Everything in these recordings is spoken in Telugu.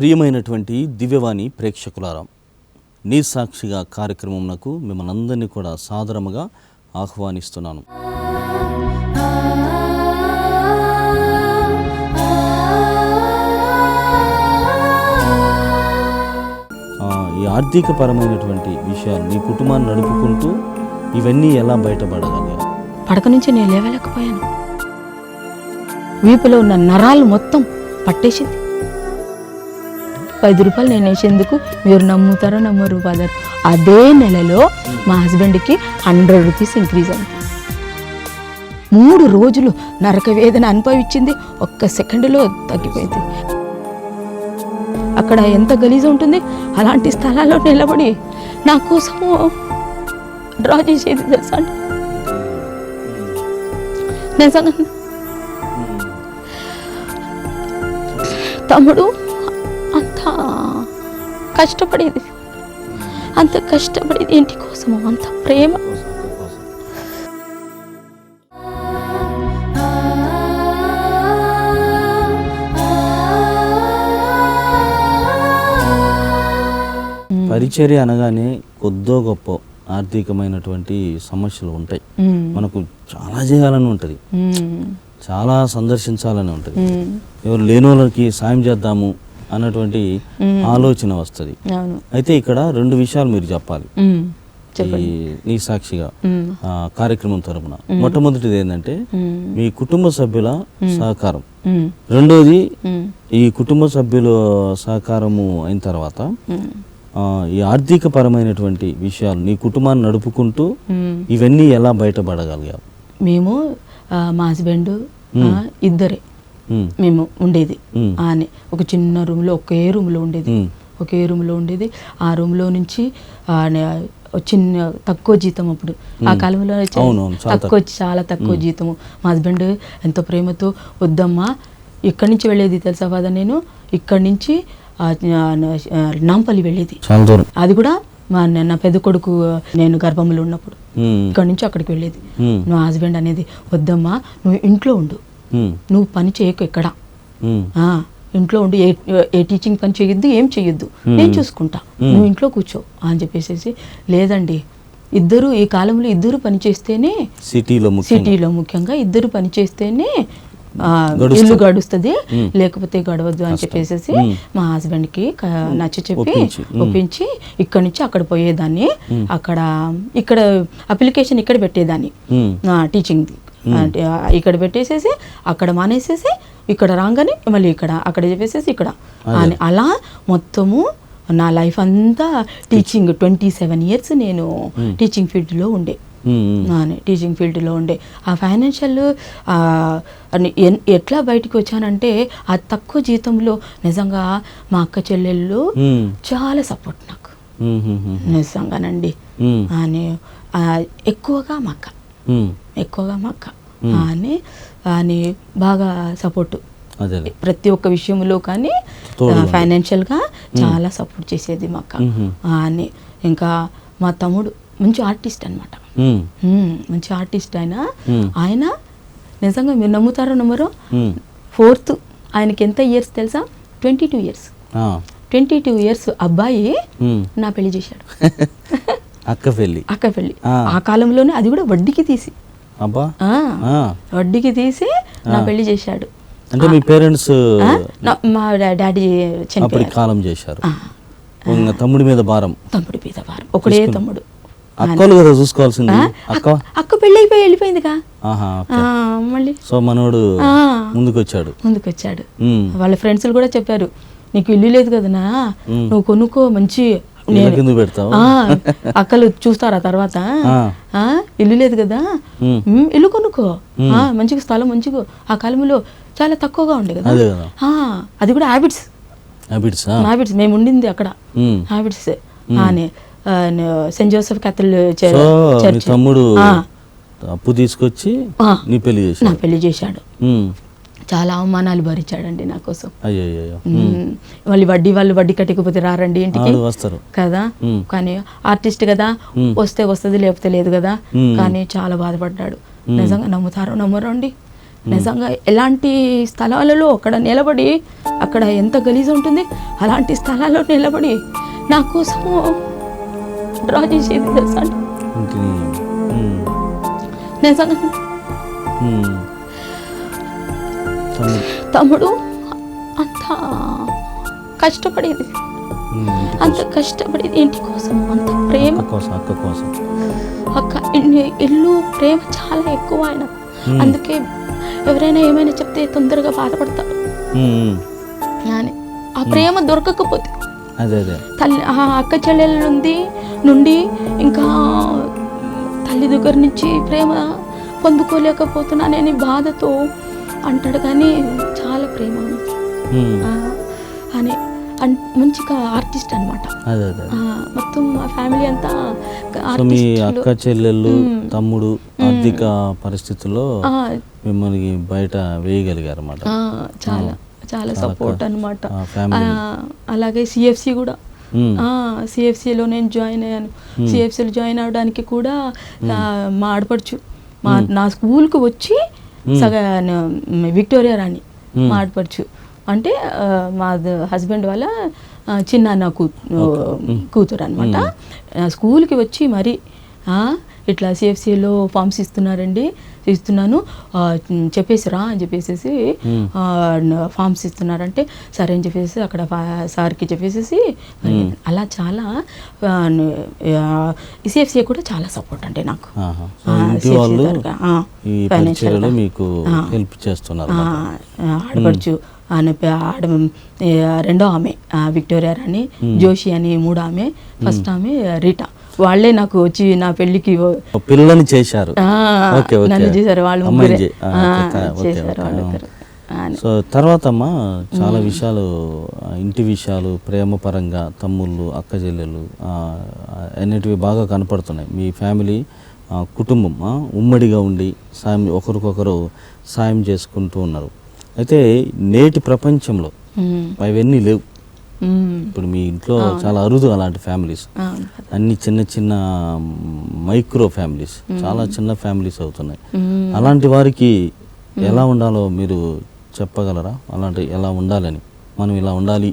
ప్రియమైనటువంటి దివ్యవాణి ప్రేక్షకులారా, నీ సాక్షిగా కార్యక్రమంనకు మిమ్మల్ని అందరినీ కూడా సాదరముగా ఆహ్వానిస్తున్నాను. ఈ ఆర్థికపరమైనటువంటి విషయాలు నీ కుటుంబాన్ని నడుపుకుంటూ ఇవన్నీ ఎలా బయటపడగలిగారు? పడక నుంచి నేను లేవలేకపోయాను. వీపులో ఉన్న నరాలు మొత్తం పట్టేసింది. 10 రూపాయలు నేను వేసేందుకు మీరు నమ్ముతారో నమ్మరు ఫాదర్, అదే నెలలో మా హస్బెండ్కి 100 రూపీస్ ఇంక్రీజ్ అయింది. 3 రోజులు నరక వేదన అనుభవించింది, ఒక్క సెకండ్లో తగ్గిపోయింది. అక్కడ ఎంత గలీజ్ ఉంటుంది, అలాంటి స్థలాల్లో నిలబడి నా కోసము డ్రా చేసేది తెలుసా అండి. నిజంగా తమ్ముడు అంత కష్టపడేది ఇంటి కోసము, అంత ప్రేమ. పరిచర్య అనగానే కొద్దో గొప్ప ఆర్థికమైనటువంటి సమస్యలు ఉంటాయి. మనకు చాలా చేయాలని ఉంటుంది, చాలా సందర్శించాలని ఉంటుంది, ఎవరు లేని వాళ్ళకి సాయం చేద్దాము అన్నటువంటి ఆలోచన వస్తుంది. అయితే ఇక్కడ 2 విషయాలు మీరు చెప్పాలి నీ సాక్షిగా కార్యక్రమం తరపున. మొట్టమొదటిది ఏంటంటే మీ కుటుంబ సభ్యుల సహకారం, రెండోది ఈ కుటుంబ సభ్యుల సహకారము అయిన తర్వాత ఈ ఆర్థికపరమైనటువంటి విషయాలు నీ కుటుంబాన్ని నడుపుకుంటూ ఇవన్నీ ఎలా బయటపడగలిగావు? మేము మా హస్బెండ్ ఇద్దరే మేము ఉండేది. ఆనే ఒక చిన్న రూమ్లో ఒకే రూమ్లో ఉండేది. ఆ రూమ్లో నుంచి చిన్న తక్కువ జీతం, అప్పుడు ఆ కాలంలో చాలా తక్కువ జీతము. మా హస్బెండ్ ఎంతో ప్రేమతో వద్దమ్మా ఇక్కడి నుంచి వెళ్ళేది తెలుసా ఫాదర్, నేను ఇక్కడి నుంచి నాంపల్లి వెళ్ళేది. అది కూడా నా పెద్ద కొడుకు నేను గర్భంలో ఉన్నప్పుడు ఇక్కడి నుంచి అక్కడికి వెళ్ళేది. నా హస్బెండ్ అనేది వద్దమ్మా నువ్వు ఇంట్లో ఉండు, నువ్వు పని చేయకు ఎక్కడ, ఇంట్లో ఉండి ఏ టీచింగ్ పని చేయొద్దు, ఏం చేయొద్దు, నేను చూసుకుంటా, నువ్వు ఇంట్లో కూర్చో అని చెప్పేసి. లేదండి, ఇద్దరు ఈ కాలంలో ఇద్దరు పని చేస్తేనే, సిటీలో ముఖ్యంగా ఇద్దరు పని చేస్తేనే ఇల్లు గడుస్తుంది, లేకపోతే గడవద్దు అని చెప్పేసి మా హస్బెండ్ కి నచ్చ చెప్పి ఒప్పించి ఇక్కడి నుంచి అక్కడ పోయేదాన్ని. ఇక్కడ అప్లికేషన్ ఇక్కడ పెట్టేదాన్ని టీచింగ్, ఇక్కడ పెట్టేసేసి అక్కడ మానేసేసి ఇక్కడ రాగానే మళ్ళీ అక్కడ చెప్పేసేసి ఇక్కడ అని అలా మొత్తము నా లైఫ్ అంతా టీచింగ్. 27 years నేను టీచింగ్ ఫీల్డ్లో ఉండే. ఆ ఫైనాన్షియల్ ఎట్లా బయటకు వచ్చానంటే ఆ తక్కువ జీతంలో నిజంగా మా అక్క చెల్లెళ్ళు చాలా సపోర్ట్ నాకు, నిజంగానండి. అని ఎక్కువగా మా అక్క అని బాగా సపోర్ట్ ప్రతి ఒక్క విషయంలో, కానీ ఫైనాన్షియల్గా చాలా సపోర్ట్ చేసేది మా అక్క అని. ఇంకా మా తమ్ముడు మంచి ఆర్టిస్ట్ అనమాట, మంచి ఆర్టిస్ట్. ఆయన నిజంగా మీరు నమ్ముతారో నమ్మరో, 4th ఆయనకి ఎంత ఇయర్స్ తెలుసా? 22 years. 22 years అబ్బాయి నా పెళ్లి చేశాడు. అక్క పెళ్లి ఆ కాలంలోనే, అది కూడా వడ్డీకి తీసి నా పెళ్లి చేశాడు. అంటే మీ పేరెంట్స్ మా డాడీ చనిపోయారు, కాలం చేశారు. తమ్ముడి మీద భారం, ఒకడే తమ్ముడు. అక్కలు కదా చూసుకోవాల్సింది. అక్క పెళ్లి అయిపోయి వెళ్ళిపోయిందిగా మళ్ళీ. సో మనోడు ముందుకు వచ్చాడు. వాళ్ళ ఫ్రెండ్స్ కూడా చెప్పారు, నీకు ఇల్లు లేదు కదనా, నువ్వు కొనుక్కో, మంచి అక్కలు చూస్తారా తర్వాత, ఇల్లు లేదు కదా ఇల్లు కొనుక్కో, మంచిగా స్థలం మంచిగా. ఆ కాలంలో చాలా తక్కువగా ఉండే కదా, అది కూడా హ్యాబిట్స్. మేము ఉండింది అక్కడ హ్యాబిట్స్ అని. Saint Joseph cathedral church. తమ్ముడు అప్పు తీసుకొచ్చి నా పెళ్లి చేశాడు. చాలా అవమానాలు భరించాడండి నా కోసం. మళ్ళీ వాళ్ళు వడ్డీ కట్టకపోతే రారండి ఇంటికి కదా, కానీ ఆర్టిస్ట్ కదా, వస్తే వస్తుంది లేకపోతే లేదు కదా, కానీ చాలా బాధపడ్డాడు. నిజంగా నమ్ముతారో నమ్మరో అండి, నిజంగా ఎలాంటి స్థలాలలో అక్కడ నిలబడి, అక్కడ ఎంత గలీజ్ ఉంటుంది, అలాంటి స్థలాల్లో నిలబడి నా కోసము డ్రా చేసేది తెలుసా అండి. నిజంగా తమ్ముడు అంత కష్టపడేది, అంత కష్టపడేది ఇంటి కోసం, అంత ప్రేమ కోసం, అక్క కోసం. అక్క ఇల్లు ప్రేమ చాలా ఎక్కువ ఆయనకు. అందుకే ఎవరైనా ఏమైనా చెప్తే తొందరగా బాధపడతారు. అని ఆ ప్రేమ దొరకకపోతే తల్లి అక్క చెల్లెల నుండి ఇంకా తల్లి దగ్గర నుంచి ప్రేమ పొందుకోలేకపోతున్నానని బాధతో అంటాడు. కానీ చాలా ప్రేమ అని మంచిగా ఆర్టిస్ట్ అనమాట. మొత్తం మా ఫ్యామిలీ అంతా మీ అక్క చెల్లెళ్ళు తమ్ముడు ఆర్థిక పరిస్థితుల్లో మిమ్మల్ని బయట వేయగలిగారు అన్నమాట. చాలా చాలా సపోర్ట్ అనమాట. అలాగే సిఎఫ్సి కూడా, సిఎఫ్సిలో నేను జాయిన్ అయ్యాను. సిఎఫ్సిలో జాయిన్ అవడానికి కూడా మా ఆడపడుచు నా స్కూల్కి వచ్చి విక్టోరియా రాణి మా ఆడపడుచు అంటే మా హస్బెండ్ వాళ్ళ చిన్న కూతురు అనమాట. స్కూల్కి వచ్చి మరి ఇట్లా సిఎఫ్సిలో ఫామ్స్ ఇస్తున్నాను చెప్పేసిరా అని చెప్పేసి ఫామ్స్ ఇస్తున్నారంటే సరే అని చెప్పేసి అక్కడ సార్కి చెప్పేసి అలా చాలా సిఎఫ్సి కూడా చాలా సపోర్ట్ అంటే నాకు. ఆడపడుచు రెండో ఆమె విక్టోరియా రాణి, జోషి అని మూడో ఆమె, ఫస్ట్ ఆమె రీటా. వాళ్ళే నాకు వచ్చి నా పెళ్లికి పిల్లలని చేశారు, నన్ను చేశారు. వాళ్ళు చేశారు వాళ్ళు. సో తర్వాత అమ్మా చాలా విషయాలు, ఇంటి విషయాలు, ప్రేమ పరంగా తమ్ముళ్ళు అక్క చెల్లెళ్ళు అన్నిటివి బాగా కనపడుతున్నాయి. మీ ఫ్యామిలీ కుటుంబం ఉమ్మడిగా ఉండి సాయం, ఒకరికొకరు సాయం చేసుకుంటూ ఉన్నారు. అయితే నేటి ప్రపంచంలో అవన్నీ లేవు. ఇప్పుడు మీ ఇంట్లో చాలా అరుదు అలాంటి ఫ్యామిలీస్, అన్ని చిన్న చిన్న మైక్రో ఫ్యామిలీస్, చాలా చిన్న ఫ్యామిలీస్ అవుతున్నాయి. అలాంటి వారికి ఎలా ఉండాలో మీరు చెప్పగలరా? అలాంటి ఎలా ఉండాలని, మనం ఇలా ఉండాలి.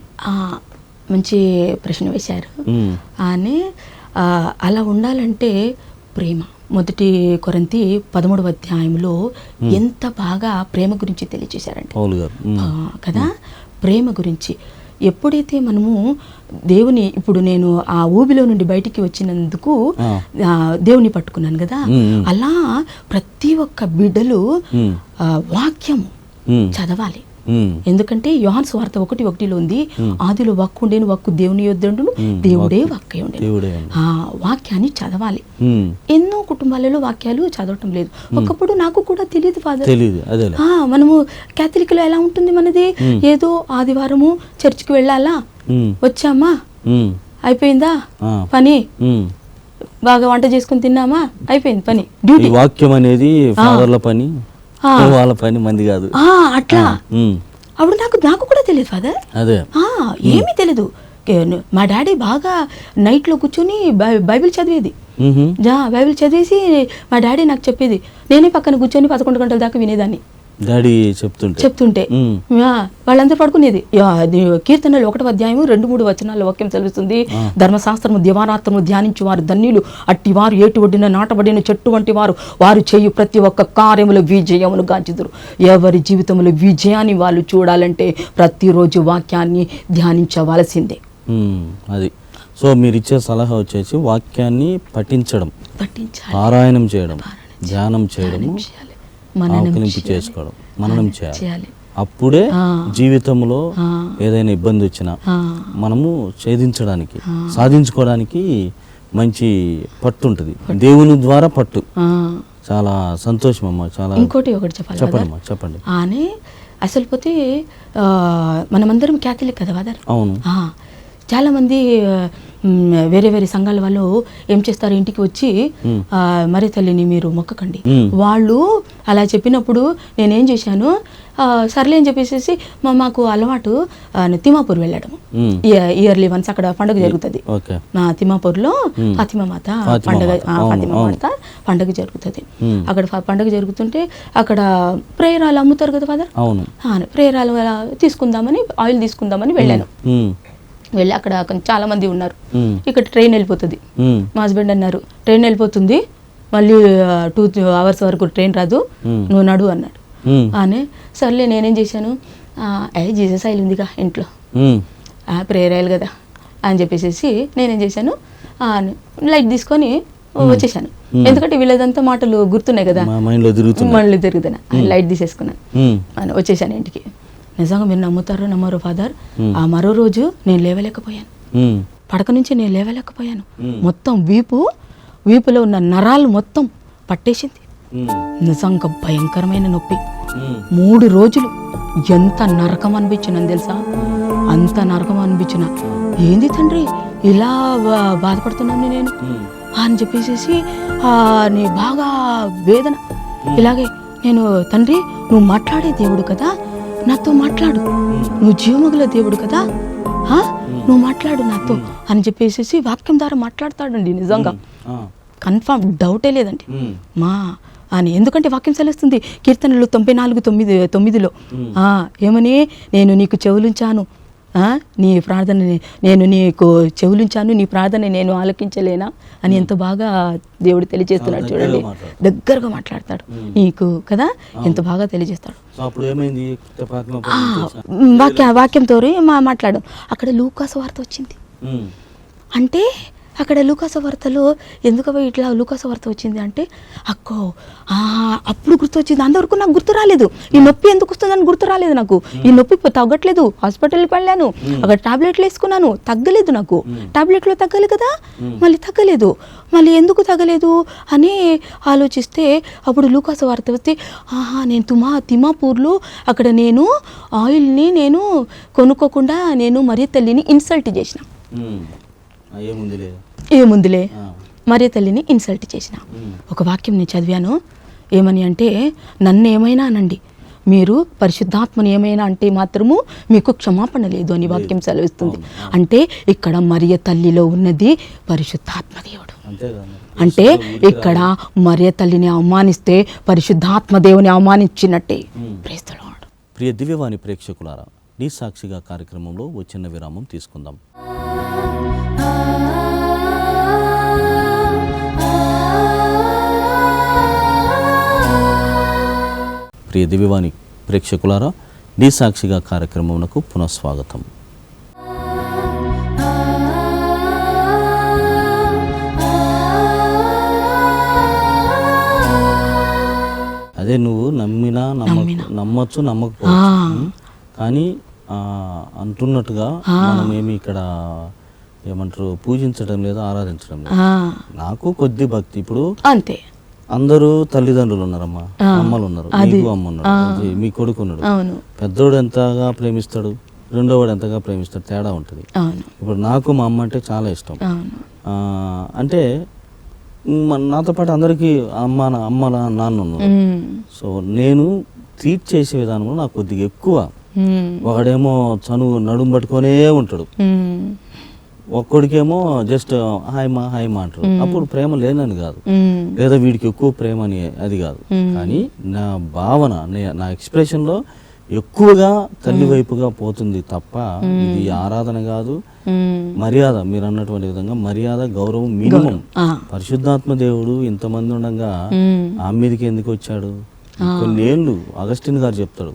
మంచి ప్రశ్న వేశారు. అని అలా ఉండాలంటే ప్రేమ. మొదటి కొరింథీ 13వ అధ్యాయంలో ఎంత బాగా ప్రేమ గురించి తెలియజేశారంటే కదా. ప్రేమ గురించి ఎప్పుడైతే మనము దేవుని, ఇప్పుడు నేను ఆ ఊబిలో నుండి బయటికి వచ్చినందుకు దేవుని పట్టుకున్నాను కదా, అలా ప్రతి ఒక్క బిడ్డలు వాక్యం చదవాలి. ఎందుకంటే యోహాను సువార్త 1:1 ఉంది, ఆదిలో వాక్కు ఉండేను, వాక్కు దేవుని యొద్దండును, దేవుడే వాక్య ఉండేను. ఆ వాక్యాన్ని చదవాలి. ఎన్నో కుటుంబాలలో వాక్యాలు చదవటం లేదు. ఒకప్పుడు నాకు కూడా తెలియదు ఫాదర్. మనము క్యాథలిక్ లో ఎలా ఉంటుంది మనది, ఏదో ఆదివారము చర్చికి వెళ్ళాలా, వచ్చామా అయిపోయిందా పని, బాగా వంట చేసుకుని తిన్నామా అయిపోయింది పని. డ్యూటీ వాక్యం అనేది ఫాదర్ల పని, వాళ్ళ పని మంది కాదు అట్లా. అప్పుడు నాకు కూడా తెలియదు ఫాదర్, ఏమీ తెలీదు. మా డాడీ బాగా నైట్లో కూర్చొని బైబిల్ చదివేది. బైబిల్ చదివేసి మా డాడీ నాకు చెప్పేది, నేనే పక్కన కూర్చొని 11 గంటల దాకా వినేదాన్ని. డాడీ చెప్తుంటే వాళ్ళందరూ పడుకునేది. కీర్తనలు 1వ అధ్యాయం 2-3 వచనాల్లో వాక్యం చదువుతుంది, ధర్మశాస్త్రము దివారాత్రము ధ్యానించు వారు ధన్యులు, అట్టివారు ఏటు ఒడ్డిన నాటబడిన చెట్టు వంటి వారు, వారు చేయు ప్రతి ఒక్క కార్యములు విజయమును గాంచుదురు. ఎవరి జీవితంలో విజయాన్ని వాళ్ళు చూడాలంటే ప్రతిరోజు వాక్యాన్ని ధ్యానించవలసిందే. అది సో మీరు ఇచ్చే సలహా వచ్చేసి వాక్యాన్ని పఠించడం, పారాయణం చేయడం, ధ్యానం చేయడము, ఆకలింపు చేసుకోవడం, మననం చేయాలి. అప్పుడే జీవితంలో ఏదైనా ఇబ్బంది వచ్చినా మనము ఛేదించడానికి, సాధించుకోవడానికి మంచి పట్టు ఉంటుంది, దేవుని ద్వారా పట్టు. చాలా సంతోషం అమ్మా. చాలా ఇంకోటి ఒకటి చెప్పండి. అని అసలు పోతే మనమందరం క్యాథలిక్ కదా ఫాదర్. అవును. చాలా మంది వేరే వేరే సంఘాల వాళ్ళు ఏం చేస్తారు, ఇంటికి వచ్చి మరి తల్లిని మీరు మొక్కకండి. వాళ్ళు అలా చెప్పినప్పుడు నేనేం చేశాను, సర్లే అని చెప్పేసి మాకు అలవాటు తిమాపూర్ వెళ్ళడం. ఇయర్లీ వన్స్ అక్కడ పండుగ జరుగుతుంది. తిమాపూర్లో ఫాతిమామాత పండుగ జరుగుతుంది. అక్కడ పండుగ జరుగుతుంటే అక్కడ ప్రేయరాలు అమ్ముతారు కదా ఫాదర్, ప్రేయరాలు తీసుకుందామని, ఆయిల్ తీసుకుందామని వెళ్ళాను. వెళ్ళి అక్కడ చాలా మంది ఉన్నారు. ఇక్కడ ట్రైన్ వెళ్ళిపోతుంది. మా హస్బెండ్ అన్నారు, ట్రైన్ వెళ్ళిపోతుంది, మళ్ళీ 2 hours వరకు ట్రైన్ రాదు, నువ్వు నడు అన్నాడు. అని సర్లే నేనేం చేశాను, జీసస్ ఆయిల్ ఉందిగా ఇంట్లో, ప్రేయర్ ఆయిల్ కదా అని చెప్పేసి నేనేం చేశాను, లైట్ తీసుకొని వచ్చేసాను. ఎందుకంటే వీళ్ళదంతా మాటలు గుర్తున్నాయి కదా, మళ్ళీ తిరుగుతున్నా, లైట్ తీసేసుకున్నాను, వచ్చేసాను ఇంటికి. నిజంగా మీరు నమ్ముతారో నమ్మరో ఫాదర్, ఆ మరో రోజు నేను లేవలేకపోయాను, పడక నుంచి నేను లేవలేకపోయాను. మొత్తం వీపులో ఉన్న నరాలు మొత్తం పట్టేసింది. నిజంగా భయంకరమైన నొప్పి. 3 రోజులు ఎంత నరకం అనిపించినా తెలుసా, అంత నరకం అనిపించిన. ఏంది తండ్రి ఇలా బాధపడుతున్నాను నేను అని చెప్పేసి నీ బాగా వేదన. ఇలాగే నేను, తండ్రి నువ్వు మాట్లాడే దేవుడు కదా, నాతో మాట్లాడు, నువ్వు జీవముగల దేవుడు కదా, నువ్వు మాట్లాడు నాతో అని చెప్పేసి వాక్యం ద్వారా మాట్లాడతాడండి. నిజంగా కన్ఫర్మ్, డౌటే లేదండి మా అని. ఎందుకంటే వాక్యం సెలవుస్తుంది కీర్తనలు 94:9 ఏమని, నేను నీకు చెవులుంచాను, నీ ప్రార్థన నేను నీకు చెవులుంచాను, నీ ప్రార్థన నేను ఆలకించలేనా అని ఎంత బాగా దేవుడు తెలియజేస్తున్నాడు. చూడండి, దగ్గరగా మాట్లాడతాడు నీకు కదా, ఎంత బాగా తెలియజేస్తాడు. వాక్యంతో మాట్లాడు. అక్కడ లూకాసు వార్త వచ్చింది. అంటే అక్కడ లూకాసు వార్తలో ఎందుకు ఇట్లా లూకాసు వార్త వచ్చింది అంటే, అప్పుడు గుర్తొచ్చింది. అంతవరకు నాకు గుర్తు రాలేదు, ఈ నొప్పి ఎందుకు వస్తుందని గుర్తు రాలేదు నాకు. ఈ నొప్పి తగ్గట్లేదు, హాస్పిటల్కి వెళ్ళాను, అక్కడ టాబ్లెట్లు వేసుకున్నాను, తగ్గలేదు నాకు. టాబ్లెట్లో తగ్గాలి కదా, మళ్ళీ తగ్గలేదు. మళ్ళీ ఎందుకు తగ్గలేదు అని ఆలోచిస్తే అప్పుడు లూకాసు వార్త వస్తే, నేను తిమాపూర్లో అక్కడ నేను ఆయిల్ని నేను కొనుక్కోకుండా నేను మరి తల్లిని ఇన్సల్ట్ చేసిన. ఏముందిలే మరియ తల్లిని ఇన్సల్ట్ చేసిన. ఒక వాక్యం నేను చదివాను, ఏమని అంటే, నన్ను ఏమైనా అనండి, మీరు పరిశుద్ధాత్మని ఏమైనా అంటే మాత్రము మీకు క్షమాపణ లేదు అని వాక్యం సెలవిస్తుంది. అంటే ఇక్కడ మరియ తల్లిలో ఉన్నది పరిశుద్ధాత్మ దేవుడు. అంటే ఇక్కడ మరియ తల్లిని అవమానిస్తే పరిశుద్ధాత్మ దేవుని అవమానించినట్టే. Praise the lord. ప్రియ దివ్యవాణి ప్రేక్షకులారా, నీ సాక్షిగా కార్యక్రమంలో చిన్న విరామం తీసుకుందాం. ప్రియ దివ్యవాణి ప్రేక్షకులారా, నీ సాక్షిగా కార్యక్రమమునకు పునఃస్వాగతం. అదే నువ్వు నమ్మొచ్చు నమ్మకపోవచ్చు, కానీ అంటున్నట్టుగా మనం ఏమి ఇక్కడ ఏమంటారు పూజించడం లేదు, ఆరాధించడం లేదు. నాకు కొద్ది భక్తి. ఇప్పుడు అంతే, అందరూ తల్లిదండ్రులు ఉన్నారమ్మా, అమ్మలు ఉన్నారు, మీకు అమ్మ ఉన్నారు, మీ కొడుకు ఉన్నాడు. పెద్దోడు ఎంతగా ప్రేమిస్తాడు, రెండోవాడు ఎంతగా ప్రేమిస్తాడు, తేడా ఉంటుంది. ఇప్పుడు నాకు మా అమ్మ అంటే చాలా ఇష్టం. అంటే నాతో పాటు అందరికీ అమ్మ నాన్న ఉన్నారు. సో నేను ట్రీట్ చేసే విధానంలో నాకు కొద్దిగా ఎక్కువ. ఒకడేమో చనువు నడుము పట్టుకొనే ఉంటాడు, ఒక్కడికేమో జస్ట్ హాయ్ మా అంటారు. అప్పుడు ప్రేమ లేనని కాదు, లేదా వీడికి ఎక్కువ ప్రేమ అని అది కాదు, కానీ నా భావన, నా ఎక్స్ప్రెషన్ లో ఎక్కువగా తల్లి వైపుగా పోతుంది తప్ప ఇది ఆరాధన కాదు. మర్యాద, మీరు అన్నటువంటి విధంగా మర్యాద, గౌరవం మినిమం. పరిశుద్ధాత్మ దేవుడు ఇంతమంది ఉండగా ఆమె మీదకి ఎందుకు వచ్చాడు? కొన్నేళ్ళు అగస్టిన్ గారు చెప్తాడు,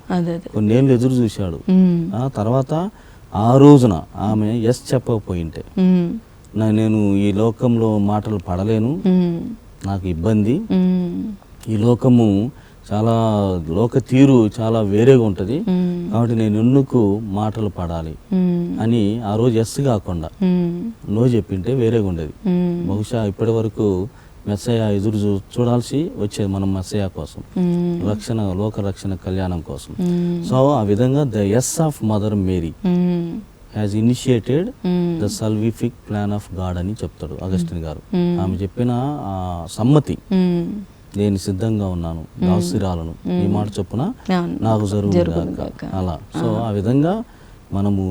కొన్నేళ్ళు ఎదురు చూశాడు. ఆ తర్వాత ఆ రోజున ఆమె ఎస్ చెప్పకపోయింటే, నేను ఈ లోకంలో మాటలు పడలేను, నాకు ఇబ్బంది, ఈ లోకము చాలా లోక తీరు చాలా వేరేగా ఉంటుంది, కాబట్టి నేను ఎందుకు మాటలు పడాలి అని ఆ రోజు ఎస్ కాకుండా నో చెప్పింటే వేరేగా ఉండేది. బహుశా ఇప్పటి వరకు మెస్సయ్య ఎదురు చూడాల్సి వచ్చేది మనం మెస్సయ్య కోసం, రక్షణ, లోక రక్షణ కళ్యాణం కోసం. సో ఆ విధంగా the yes of mother Mary, has initiated the salvific plan of God అని చెప్తాడు అగస్టిన్ గారు. ఆమె చెప్పిన ఆ సమ్మతి, నేను సిద్ధంగా ఉన్నాను, దాసురాలను ఈ మాట చొప్పున నాకు జరుగుగాక అలా. సో ఆ విధంగా మనము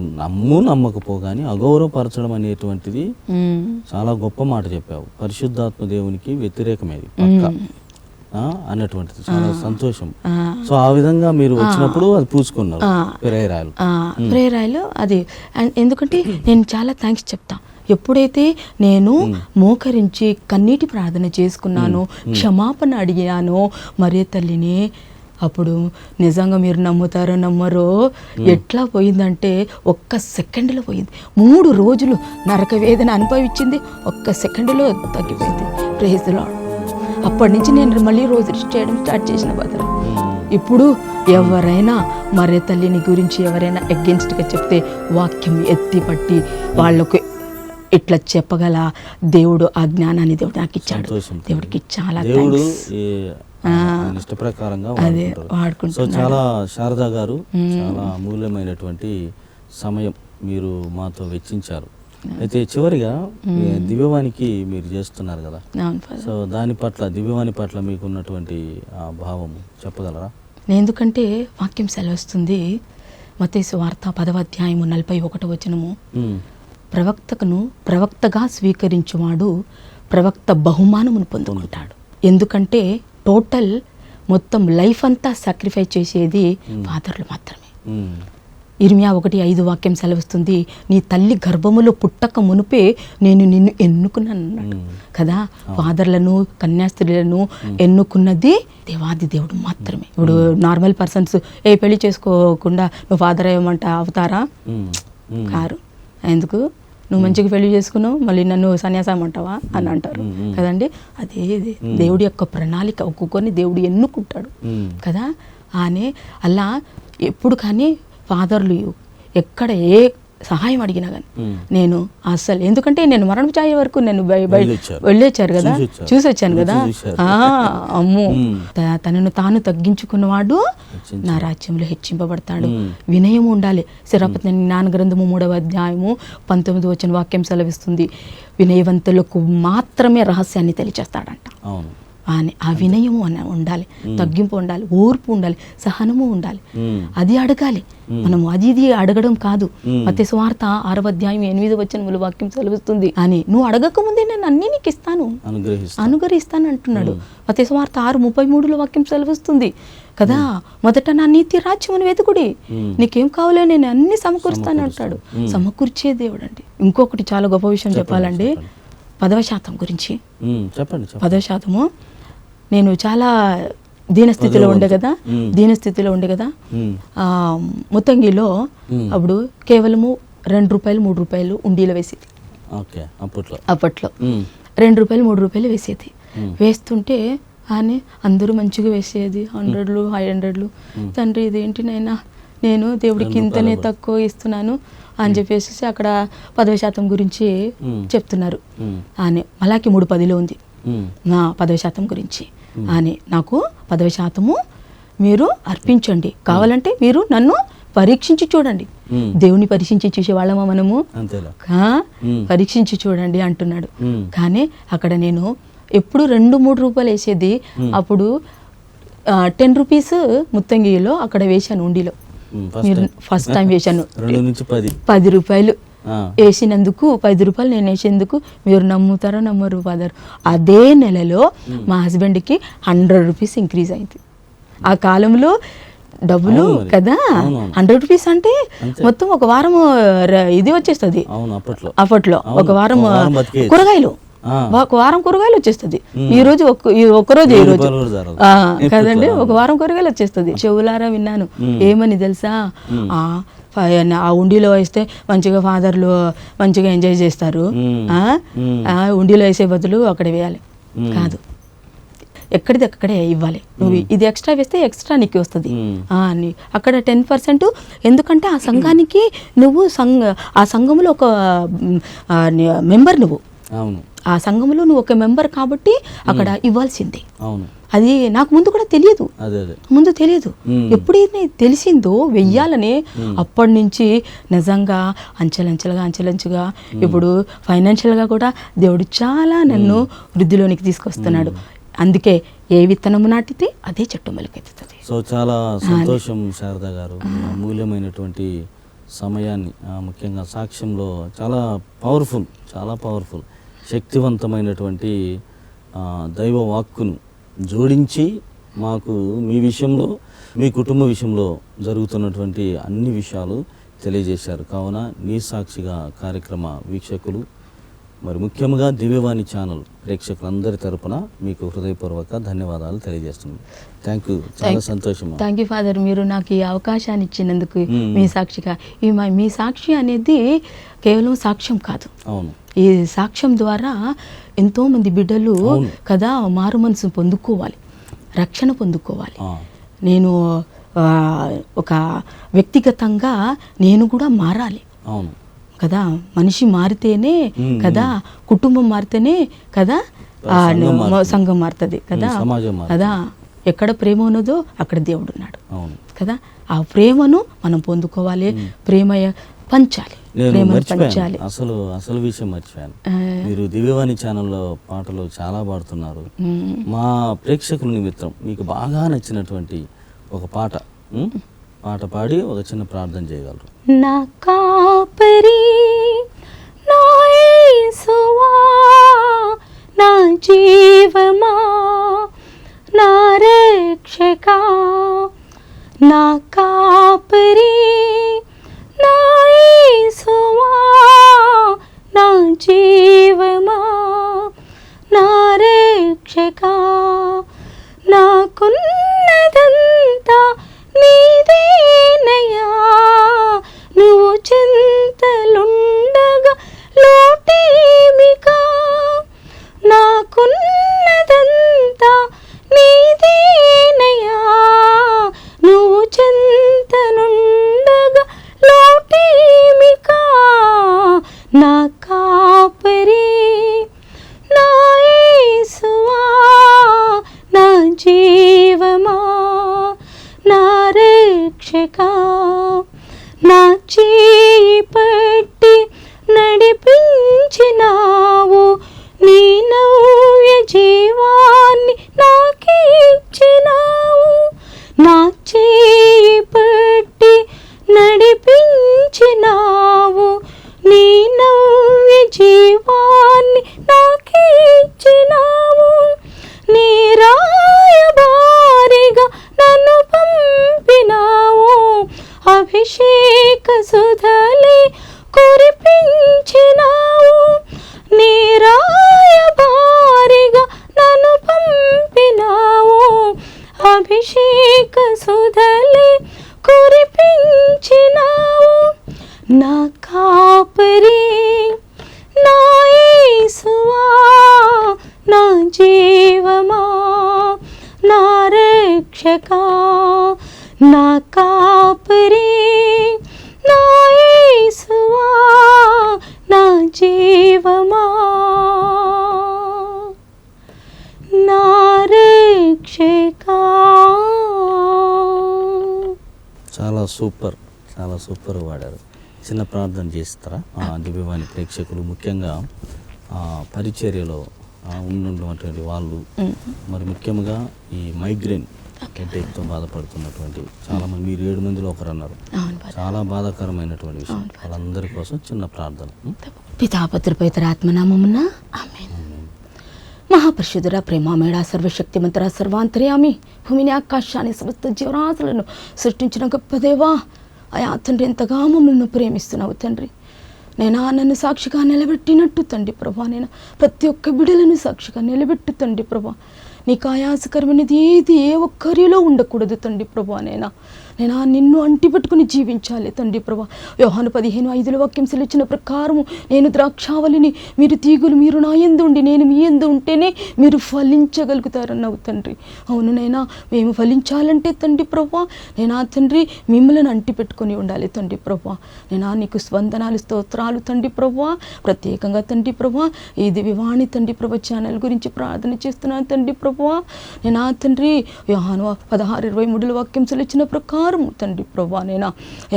నమ్మకపోగాని అగౌరవపరచడం అనేటువంటిది చాలా గొప్ప మాట చెప్పావు. పరిశుద్ధాత్మ దేవునికి వ్యతిరేకమేది పక్క అన్నటువంటిది. చాలా సంతోషం. సో ఆ విధంగా మీరు వచ్చినప్పుడు అది పూసుకున్నారు ప్రేరాయలు అది. ఎందుకంటే నేను చాలా థ్యాంక్స్ చెప్తా. ఎప్పుడైతే నేను మోకరించి కన్నీటి ప్రార్థన చేసుకున్నానో, క్షమాపణ అడిగానో మరియ తల్లిని, అప్పుడు నిజంగా మీరు నమ్ముతారో నమ్మరో ఎట్లా పోయిందంటే ఒక్క సెకండ్లో పోయింది. 3 రోజులు నరక వేదన అనుభవించింది, ఒక్క సెకండ్లో తగ్గిపోయింది. Praise the lord. అప్పటి నుంచి నేను మళ్ళీ రోజు చేయడం స్టార్ట్ చేసిన బదులు. ఇప్పుడు ఎవరైనా మరియ తల్లిని గురించి ఎవరైనా అగెన్స్ట్గా చెప్తే వాక్యం ఎత్తి పట్టి వాళ్ళకు ఇట్లా చెప్పగల దేవుడు ఆ జ్ఞానాన్ని దేవుడు నాకు ఇచ్చాడు. దేవుడికి చాలా అదే వాడుకుంటారు. చాలా శారదా గారు, చాలా అమూల్యమైనటువంటి సమయం మీరు మాతో వెచ్చించారు. అయితే చివరిగా దివ్యవాణికి మీరు చేస్తున్నారు కదా, సో దాని పట్ల దివ్యవాణి పట్ల మీకు ఉన్నటువంటి భావం చెప్పగలరా? ఎందుకంటే వాక్యం సెలవుస్తుంది. మత్తయి సువార్త 10వ అధ్యాయము 41వ వచనము, ప్రవక్తగా స్వీకరించువాడు ప్రవక్త బహుమానమును పొందుకుంటాడు. ఎందుకంటే టోటల్ మొత్తం లైఫ్ అంతా సాక్రిఫైస్ చేసేది ఫాదర్లు మాత్రమే. ఇర్మియా 1:5 వాక్యం సెలవుస్తుంది, నీ తల్లి గర్భములో పుట్టక మునుపే నేను నిన్ను ఎన్నుకున్నాను అన్నాడు కదా. ఫాదర్లను, కన్యాస్త్రీలను ఎన్నుకున్నది దేవాది దేవుడు మాత్రమే. ఇప్పుడు నార్మల్ పర్సన్స్ పెళ్లి చేసుకోకుండా నువ్వు ఫాదర్ అవుతారా? కారు. ఎందుకు? నువ్వు మంచిగా పెళ్లి చేసుకున్నావు, మళ్ళీ నన్ను సన్యాసం అంటావా అని అంటారు కదండి. అదే దేవుడి యొక్క ప్రణాళిక. ఒక్కొక్కరిని దేవుడు ఎన్నుకుంటాడు కదా. అనే అలా ఎప్పుడు కానీ ఫాదర్లు ఎక్కడ ఏ సహాయం అడిగినా కానీ నేను అస్సలు, ఎందుకంటే నేను మరణం ఛాయ వరకు నేను వెళ్ళొచ్చారు కదా, చూసి వచ్చాను కదా. అమ్మో, తనను తాను తగ్గించుకున్నవాడు నా రాజ్యంలో హెచ్చింపబడతాడు. వినయం ఉండాలి. సిరాపతి జ్ఞాన గ్రంథము 3వ అధ్యాయము 19వ వచన వాక్యం సెలవిస్తుంది, వినయవంతులకు మాత్రమే రహస్యాన్ని తెలియచేస్తాడంట. ఆ వినయము ఉండాలి, తగ్గింపు ఉండాలి, ఓర్పు ఉండాలి, సహనము ఉండాలి. అది అడగాలి మనము, అది అడగడం కాదు. మత్తయి సువార్త 6వ అధ్యాయం 8వ వచనములో వాక్యం సెలవుస్తుంది, అని నువ్వు అడగకముందే నేను అన్ని నీకు ఇస్తాను, అనుగ్రహిస్తాను అంటున్నాడు. మత్తయి సువార్త 6:33లో వాక్యం సెలవుస్తుంది కదా. మొదట నా నీతి రాజ్యమును వెతుకుడి, నీకేం కావాలో నేను అన్ని సమకూరుస్తాను అంటాడు. సమకూర్చే దేవుడు అండి. ఇంకొకటి చాలా గొప్ప విషయం చెప్పాలండి, 10% గురించి. 10%. నేను చాలా దీనస్థితిలో ఉండే కదా. ముత్తంగిలో అప్పుడు కేవలము ₹2, ₹3 ఉండీలో వేసేది. అప్పట్లో ₹2, ₹3 వేసేది. వేస్తుంటే అని అందరూ మంచిగా వేసేది, 100, 500. తండ్రి ఇదేంటి నైనా, నేను దేవుడికి ఇంతనే తక్కువ ఇస్తున్నాను అని చెప్పేసి అక్కడ 10% గురించి చెప్తున్నారు అని. మలాకి 3:10లో ఉంది నా 10% గురించి అని. నాకు 10% మీరు అర్పించండి, కావాలంటే మీరు నన్ను పరీక్షించి చూడండి. దేవుని పరీక్షించి చూసేవాళ్ళమా మనము? పరీక్షించి చూడండి అంటున్నాడు. కానీ అక్కడ నేను ఎప్పుడు ₹2-3 వేసేది. అప్పుడు ₹10 ముత్తంగిలో అక్కడ వేశాను ఉండిలో. ఫస్ట్ టైం వేశాను ₹10 వేసినందుకు, ₹10 నేను వేసేందుకు మీరు నమ్ముతారో నమ్మరు ఫాదర్, అదే నెలలో మా హస్బెండ్కి ₹100 ఇంక్రీజ్ అయింది. ఆ కాలంలో డబ్బులు కదా, ₹100 అంటే మొత్తం ఒక వారం ఇది వచ్చేస్తుంది. అప్పట్లో ఒక వారం కూరగాయలు, ఒక వారం కూరగాయలు వచ్చేస్తుంది. ఈ రోజు ఒక్కరోజు ఈ రోజు కదండి, ఒక వారం కూరగాయలు వచ్చేస్తుంది. చెవులారా విన్నాను. ఏమని తెలుసా, ఆ ఉండిలో వేస్తే మంచిగా ఫాదర్లు మంచిగా ఎంజాయ్ చేస్తారు, ఉండిలో వేసే బదులు అక్కడ వేయాలి కాదు, ఎక్కడిది అక్కడే ఇవ్వాలి. నువ్వు ఇది ఎక్స్ట్రా వేస్తే ఎక్స్ట్రా నీకు వస్తుంది. అక్కడ 10%. ఎందుకంటే ఆ సంఘానికి నువ్వు ఆ సంఘంలో ఒక మెంబర్, నువ్వు ఆ సంఘంలో నువ్వు ఒక మెంబర్ కాబట్టి అక్కడ ఇవ్వాల్సిందే. అది నాకు ముందు కూడా తెలియదు, అదే అదే ముందు తెలియదు. ఎప్పుడైతే తెలిసిందో వెయ్యాలని అప్పటి నుంచి నిజంగా అంచెలంచెలుగా ఇప్పుడు ఫైనాన్షియల్గా కూడా దేవుడు చాలా నన్ను వృద్ధిలోనికి తీసుకొస్తున్నాడు. అందుకే ఏ విత్తనము నాటితే అదే చెట్టు మొలకెత్తుతుంది. సో చాలా సంతోషం శారద గారు, మీ అమూల్యమైనటువంటి సమయాన్ని ముఖ్యంగా సాక్ష్యంలో చాలా పవర్ఫుల్ శక్తివంతమైనటువంటి దైవ వాక్కును జోడించి మాకు మీ విషయంలో, మీ కుటుంబ విషయంలో జరుగుతున్నటువంటి అన్ని విషయాలు తెలియజేశారు. కావున నీ సాక్షిగా కార్యక్రమ వీక్షకులు, మరి ముఖ్యంగా దివ్యవాణి ఛానల్ ప్రేక్షకులందరి తరపున మీకు హృదయపూర్వక ధన్యవాదాలు తెలియజేస్తున్నాను. థ్యాంక్ యూ, చాలా సంతోషం. థ్యాంక్ యూ ఫాదర్, మీరు నాకు ఈ అవకాశాన్ని ఇచ్చినందుకు. మీ సాక్షిగా మీ సాక్షి అనేది కేవలం సాక్ష్యం కాదు, అవును, ఈ సాక్ష్యం ద్వారా ఎంతోమంది బిడ్డలు కదా మారు మనసు పొందుకోవాలి, రక్షణ పొందుకోవాలి. నేను ఒక వ్యక్తిగతంగా నేను కూడా మారాలి, అవును కదా. మనిషి మారితేనే కదా, కుటుంబం మారితేనే కదా సంఘం మారుతుంది కదా. కదా ఎక్కడ ప్రేమ ఉన్నదో అక్కడ దేవుడు ఉన్నాడు కదా. ఆ ప్రేమను మనం పొందుకోవాలి, ప్రేమ పంచాలి, పంచాలి. అసలు విషయం మర్చిపోయాను, మీరు దివ్యవాణి ఛానల్లో పాటలు చాలా పాడుతున్నారు. మా ప్రేక్షకుల నిమిత్తం మీకు బాగా నచ్చినటువంటి ఒక పాట పాడి ఒక చిన్న ప్రార్థన చేయగలరు? నా కాపరి నా యేసువా, నా జీవమా, నా రక్షకా, నా కాపరి నా యేసువా, నా జీవమా, నా రక్షకా, నాకున్నదంతా నీదేనయ్యా, నువ్వు చింతలుండగా లోటేమికా, నాకున్నదంతా నీదేనయ్యా, నువ్వు చింతలుండగా లోటేమికా, నా కాపరి నా యేసువా, నా జీవమా, నా రక్షకా, నా చేయి పట్టి నడిపించినావు, నీ నవ్య జీవాన్ని నాకిచ్చినావు, నా చేయి పట్టి నడిపించినావు, నీ నవ్య జీవాన్ని నాకిచ్చినావు, నీ రాయబారిగా నన్ను పంపినావు, అభిషేక సుధలి కురిపించినావు, నీ రాయబారిగా నన్ను పంపినావు, అభిషేక సుధలి కురిపించినావు, నా కాపరి నా యేసువా, నా జీవమా, నా రక్షకా, నా కాపరి నా యేసువా, నా జీవమా, నా రక్షకా. చాలా సూపర్ వాడారు. చిన్న ప్రార్థన చేస్తారా దివ్యవాణి ప్రేక్షకులు, ముఖ్యంగా పరిచర్యలో ఉన్నటువంటి వాళ్ళు, మరి ముఖ్యంగా ఈ మైగ్రేన్ హెడేక్తో బాధపడుతున్నటువంటి చాలా మంది, మీరు 7 మందిలో ఒకరు అన్నారు, చాలా బాధాకరమైనటువంటి విషయం. వాళ్ళందరి కోసం చిన్న ప్రార్థన. పితాపుత్ర పవిత్రాత్మనామమున ఆమేన్. మహాపరిశుద్ధుడా, ప్రేమమేడా, సర్వశక్తిమంతుడా, సర్వాంతర్యామి, భూమిని ఆకాశాన్ని సమస్త జీవరాశులను సృష్టించిన గొప్ప దేవా, అయా తండ్రి, ఎంతగా మమ్మల్ని ప్రేమిస్తున్నావు తండ్రి. నన్ను సాక్షిగా నిలబెట్టినట్టు తండ్రి ప్రభా, నేను ప్రతి ఒక్క బిడ్డలను సాక్షిగా నిలబెట్టు తండ్రి ప్రభా. నీకు ఆయాసకరమైనది ఏది ఏ ఒక్కరిలో ఉండకూడదు తండ్రి ప్రభా. నేను నిన్ను అంటిపెట్టుకుని జీవించాలి తండ్రి ప్రభా. యోహాను 15:5 వాక్యం సెలవిచ్చిన ప్రకారము, నేను ద్రాక్షావళిని, మీరు తీగులు, మీరు నా యందు ఉండి నేను మీ యందు ఉంటేనే మీరు ఫలించగలుగుతారన్నావు తండ్రి. అవును నైనా, మేము ఫలించాలంటే తండ్రి ప్రభా, తండ్రి మిమ్మల్ని అంటిపెట్టుకొని ఉండాలి తండ్రి ప్రభా. నీకు వందనాలు, స్తోత్రాలు తండ్రి ప్రభా. ప్రత్యేకంగా తండ్రి ప్రభా, ఈ దివ్యవాణి తండ్రి ప్రభా ఛానల్ గురించి ప్రార్థన చేస్తున్నాను తండ్రి ప్రభా. ప్రభువా నేను ఆ తండ్రి యోహాను 16:23 వాక్యం సెలిచిన ప్రకారం తండ్రి ప్రభువా నేను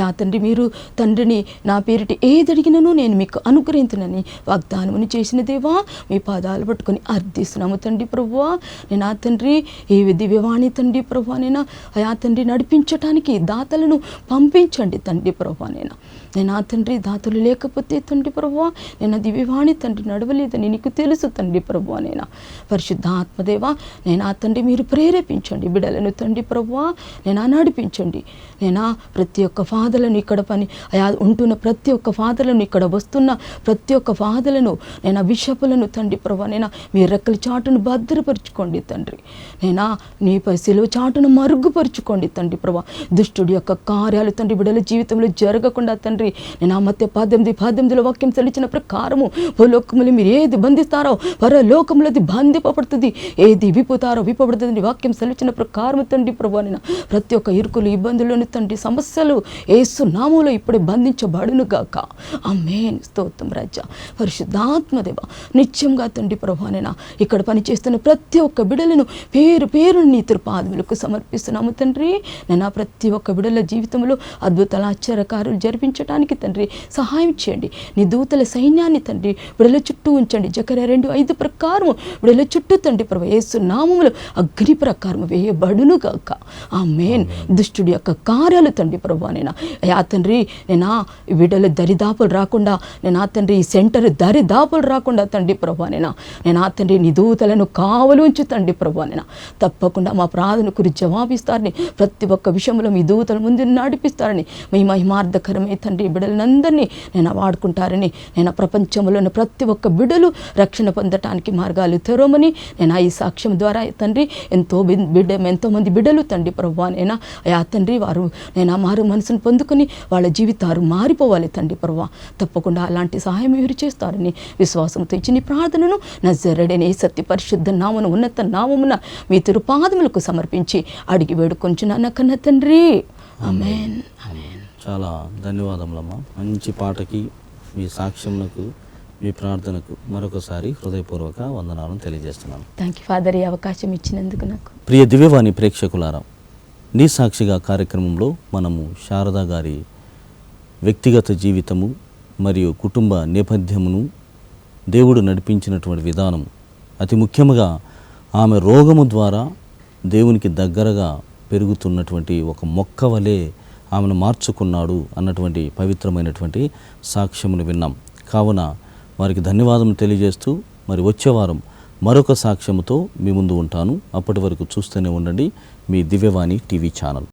ఆ తండ్రి మీరు తండ్రిని నా పేరిట ఏది అడిగినను నేను మీకు అనుగ్రహించునని వాగ్దానముని చేసిన దేవా మీ పాదాలు పట్టుకొని అర్థిస్తున్నాము తండ్రి ప్రభువా నేను ఆ తండ్రి ఈ దివ్యవాణి తండ్రి ప్రభువా నేను ఆ తండ్రి నడిపించటానికి దాతలను పంపించండి తండ్రి ప్రభువా నేను ఆ తండ్రి దాతలు లేకపోతే తండ్రి ప్రభువా నేను దివ్యవాణి తండ్రి నడవలేదని నీకు తెలుసు తండ్రి ప్రభువా నేను పరిశుద్ధాత్మదేవా నేను ఆ తండ్రి మీరు ప్రేరేపించండి బిడ్డలను తండ్రి ప్రభువా నేను నడిపించండి నేను ప్రతి ఒక్క ఫాదర్లను ఇక్కడ ఉంటున్న ప్రతి ఒక్క ఫాదర్లను ఇక్కడ వస్తున్న ప్రతి ఒక్క ఫాదర్లను నేను బిషపులను తండ్రి ప్రభువా నేను మీ రెక్కల చాటును భద్రపరుచుకోండి తండ్రి నేను నీ సిలువ చాటును మరుగుపరుచుకోండి తండ్రి ప్రభువా దుష్టుడి యొక్క కార్యాలు తండ్రి బిడ్డల జీవితంలో జరగకుండా తండ్రి నేను ఆ మధ్య 18 వాక్యం సెలిచిన ప్రకారము భూలోకములు మీరు ఏది బంధిస్తారో పరలోకములు అది బంధింపబడుతుంది, ఏది విప్పుతారో విప్పబడుతుంది వాక్యం సెలిచిన ప్రకారము తండ్రి ప్రభువా నేను ప్రతి ఒక్క ఇరుకులు ఇబ్బందులను తండ్రి సమస్యలు యేసు నామములో ఇప్పుడే బంధించబడును గాక ఆమేన్. స్తోత్రం రాజా పరిశుద్ధాత్మదేవ నిత్యంగా తండ్రి ప్రభువా నేను ఇక్కడ పనిచేస్తున్న ప్రతి ఒక్క బిడ్డలను పేరు పేరు నీ పాదములకు సమర్పిస్తున్నాము తండ్రి నేను ప్రతి ఒక్క బిడ్డల జీవితంలో అద్భుతాల ఆశ్చర్యకారులు జరిపించడానికి తండ్రి సహాయం చేయండి. నీ దూతల సైన్యాన్ని తండ్రి బిడ్డల చుట్టూ ఉంచండి. జకర్యా 2:5 ప్రకారం బిడ్డల చుట్టూ తండ్రి ప్రభువా యేసు నామములో అగ్ని ప్రకారం వేయబడును గాక ఆమేన్. దుష్టుడి యొక్క కార్యాలు తండ్రి ప్రభువా నేను ఆ తండ్రి నేను బిడ్డల దరిదాపులు రాకుండా నేను ఆ తండ్రి ఈ సెంటర్ దరిదాపులు రాకుండా తండ్రి ప్రభువా నేను ఆ తండ్రి నీ దూతలను కావలు ఉంచు తండ్రి ప్రభువా నేను తప్పకుండా మా ప్రార్థన గురించి జవాబిస్తారని ప్రతి ఒక్క విషయంలో మీ దూతల ముందు నడిపిస్తారని మీ మహిమార్థకరమే తండ్రి బిడ్డలందరినీ నేను వాడుకుంటారని నేను ప్రపంచంలోని ప్రతి ఒక్క బిడ్డలు రక్షణ పొందటానికి మార్గాలు తెరవమని నేను ఈ సాక్ష్యం ద్వారా తండ్రి ఎంతోమంది బిడ్డలు తండ్రి ప్రభువా నేను ఆ తండ్రి వారు నేను మారు మనసును పొందుకొని వాళ్ళ జీవితాలు మారిపోవాలి తండ్రి ప్రభువా తప్పకుండా అలాంటి సహాయం మీరు చేస్తారని విశ్వాసంతో ఇచ్చిన ప్రార్థనను నజరేయుడైన యేసు పరిశుద్ధ నామమున ఉన్నత నామమున మీ పాదములకు సమర్పించి అడిగి వేడుకొంచున్నాను కన్న తండ్రి ఆమేన్. చాలా ధన్యవాదములమ్మా. మంచి పాటకి మీ సాక్ష్యమునకు మీ ప్రార్థనకు మరొకసారి హృదయపూర్వక వందనాలను తెలియజేస్తున్నాను. థ్యాంక్ యూ ఫాదర్ ఈ అవకాశం ఇచ్చినందుకు నాకు. ప్రియ దివ్యవాణి ప్రేక్షకులారా, నీ సాక్షిగా కార్యక్రమంలో మనము శారదా గారి వ్యక్తిగత జీవితము మరియు కుటుంబ నేపథ్యమును దేవుడు నడిపించినటువంటి విధానం అతి ముఖ్యంగా ఆమె రోగము ద్వారా దేవునికి దగ్గరగా పెరుగుతున్నటువంటి ఒక మొక్క వలె ఆమెను మార్చుకున్నాడు అన్నటువంటి పవిత్రమైనటువంటి సాక్ష్యమును విన్నాం. కావున వారికి ధన్యవాదం తెలియజేస్తూ మరి వచ్చే వారం మరొక సాక్ష్యముతో మీ ముందు ఉంటాను. అప్పటి వరకు చూస్తూనే ఉండండి మీ దివ్యవాణి టీవీ ఛానల్.